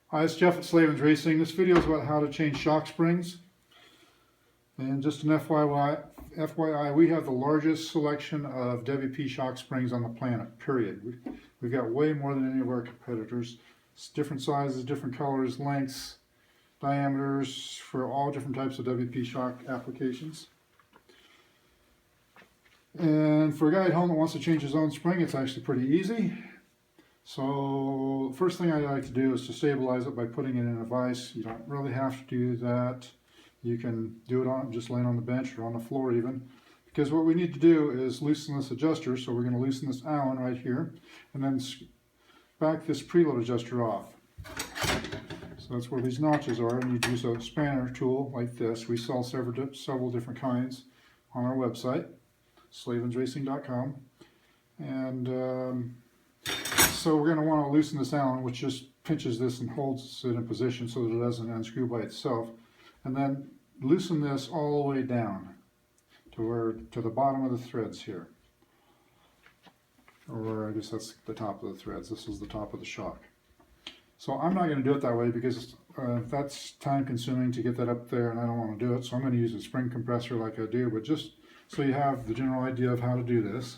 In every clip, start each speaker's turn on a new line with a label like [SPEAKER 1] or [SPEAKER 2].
[SPEAKER 1] Hi, it's Jeff at Slavens Racing. This video is about how to change shock springs. And just an FYI, we have the largest selection of WP shock springs on the planet, period. We've got way more than any of our competitors. It's different sizes, different colors, lengths, diameters for all different types of WP shock applications. And for a guy at home that wants to change his own spring, it's actually pretty easy. So the first thing I like to do is to stabilize it by putting it in a vise. You don't really have to do that. You can do it on just laying on the bench or on the floor even. Because what we need to do is loosen this adjuster. So we're going to loosen this Allen right here and then back this preload adjuster off. So that's where these notches are, and you'd use a spanner tool like this. We sell several different kinds on our website, slavensracing.com. And so we're going to want to loosen this Allen, which just pinches this and holds it in position so that it doesn't unscrew by itself. And then loosen this all the way down to the bottom of the threads here. Or I guess that's the top of the threads. This is the top of the shock. So I'm not going to do it that way because that's time consuming to get that up there, and I don't want to do it. So I'm going to use a spring compressor like I do, but just so you have the general idea of how to do this,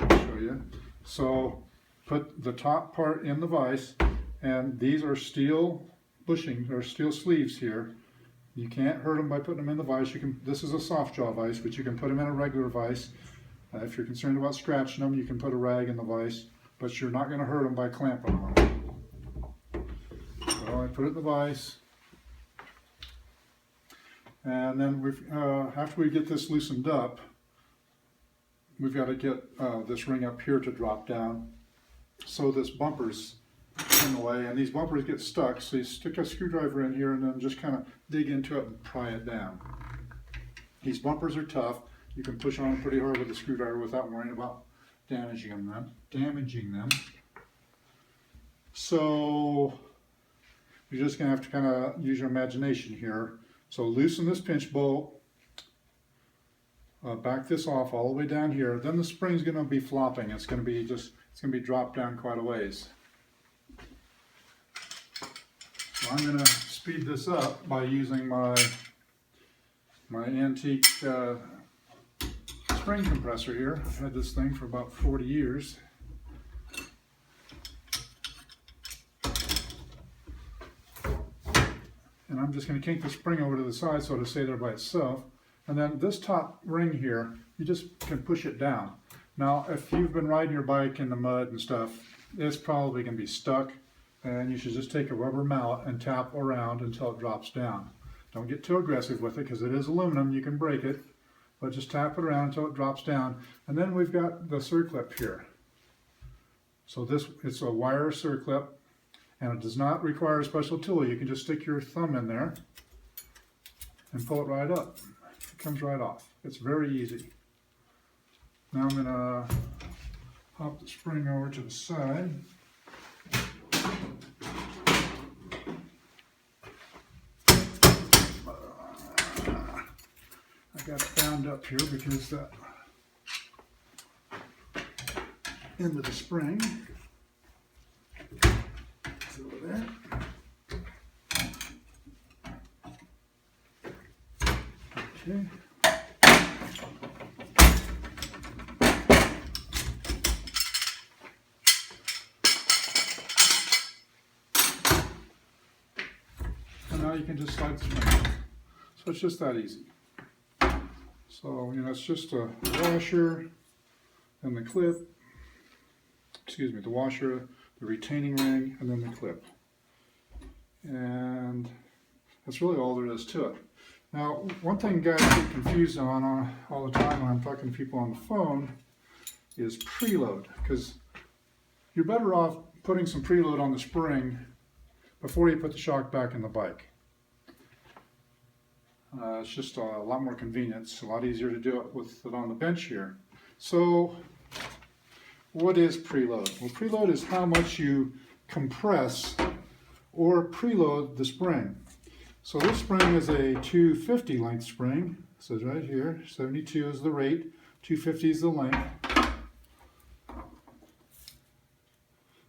[SPEAKER 1] I'll show you. So put the top part in the vise, and these are steel bushings or steel sleeves here. You can't hurt them by putting them in the vise. This is a soft jaw vise, but you can put them in a regular vise. If you're concerned about scratching them, you can put a rag in the vise, but you're not going to hurt them by clamping them. So I put it in the vise, and then after we get this loosened up, we've got to get this ring up here to drop down. So this bumper's in the way, and these bumpers get stuck, so you stick a screwdriver in here and then just kind of dig into it and pry it down. These bumpers are tough. You can push on them pretty hard with a screwdriver without worrying about damaging them. So you're just going to have to kind of use your imagination here. So loosen this pinch bolt, back this off all the way down here. Then the spring's going to be flopping. It's going to be dropped down quite a ways. So I'm going to speed this up by using my antique spring compressor here. I've had this thing for about 40 years. And I'm just going to kink the spring over to the side so it'll stay there by itself. And then this top ring here, you just can push it down. Now, if you've been riding your bike in the mud and stuff, it's probably going to be stuck. And you should just take a rubber mallet and tap around until it drops down. Don't get too aggressive with it because it is aluminum, you can break it. But just tap it around until it drops down. And then we've got the circlip here. So it's a wire circlip, and it does not require a special tool. You can just stick your thumb in there and pull it right up. It comes right off. It's very easy. Now I'm going to hop the spring over to the side. I got it bound up here because that end of the spring is over there. Okay. And now you can just slide the spring off. So it's just that easy. So, it's just a washer and the clip, the washer, the retaining ring, and then the clip. And that's really all there is to it. Now, one thing guys get confused on all the time when I'm talking to people on the phone is preload, because you're better off putting some preload on the spring before you put the shock back in the bike. It's just a lot more convenient. It's a lot easier to do it with it on the bench here. So what is preload? Well, preload is how much you compress or preload the spring. So this spring is a 250 length spring. It says right here, 72 is the rate, 250 is the length.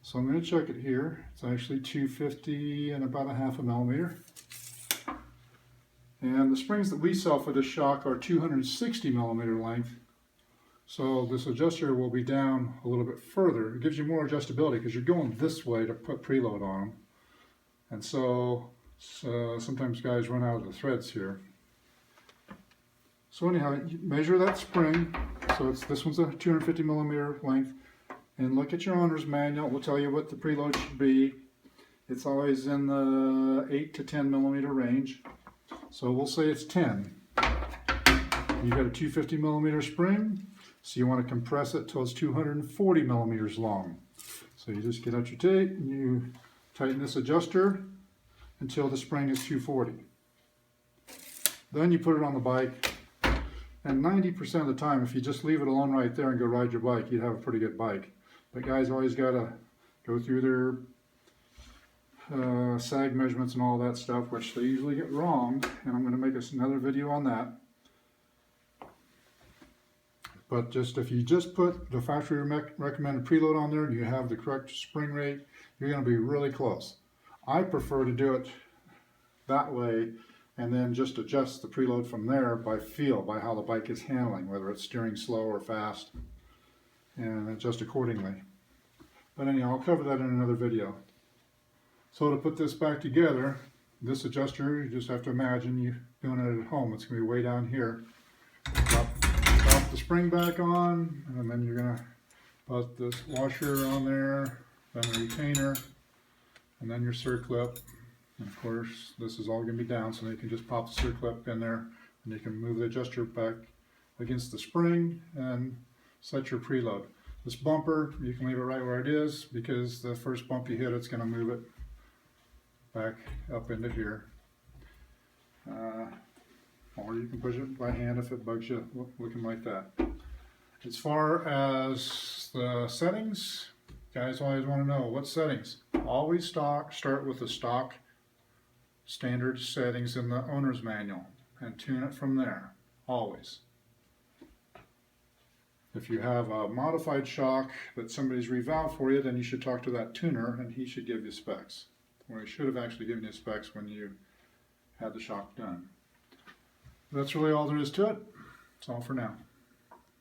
[SPEAKER 1] So I'm going to check it here. It's actually 250 and about a half a millimeter. And the springs that we sell for this shock are 260 millimeter length. So this adjuster will be down a little bit further. It gives you more adjustability because you're going this way to put preload on them. And so sometimes guys run out of the threads here. So anyhow, you measure that spring. So this one's a 250 millimeter length. And look at your owner's manual. It will tell you what the preload should be. It's always in the 8 to 10 millimeter range. So we'll say it's 10. You got a 250 millimeter spring, so you want to compress it till it's 240 millimeters long. So you just get out your tape and you tighten this adjuster until the spring is 240. Then you put it on the bike, and 90% of the time, if you just leave it alone right there and go ride your bike, you'd have a pretty good bike. But guys always got to go through their sag measurements and all that stuff, which they usually get wrong, and I'm going to make another video on that. But if you just put the factory recommended preload on there and you have the correct spring rate, you're going to be really close. I prefer to do it that way and then just adjust the preload from there by feel, by how the bike is handling, whether it's steering slow or fast, and adjust accordingly. But anyhow, I'll cover that in another video. So to put this back together, this adjuster, you just have to imagine you doing it at home. It's going to be way down here. Drop the spring back on, and then you're going to put this washer on there, then the retainer, and then your circlip. And of course, this is all going to be down, so you can just pop the circlip in there, and you can move the adjuster back against the spring and set your preload. This bumper, you can leave it right where it is, because the first bump you hit, it's going to move it back up into here. Or you can push it by hand if it bugs you looking like that. As far as the settings, guys always want to know what settings. Always start with the stock standard settings in the owner's manual and tune it from there, always. If you have a modified shock that somebody's revalved for you, then you should talk to that tuner and he should give you specs. Well, he should have actually given you specs when you had the shock done. That's really all there is to it. That's all for now.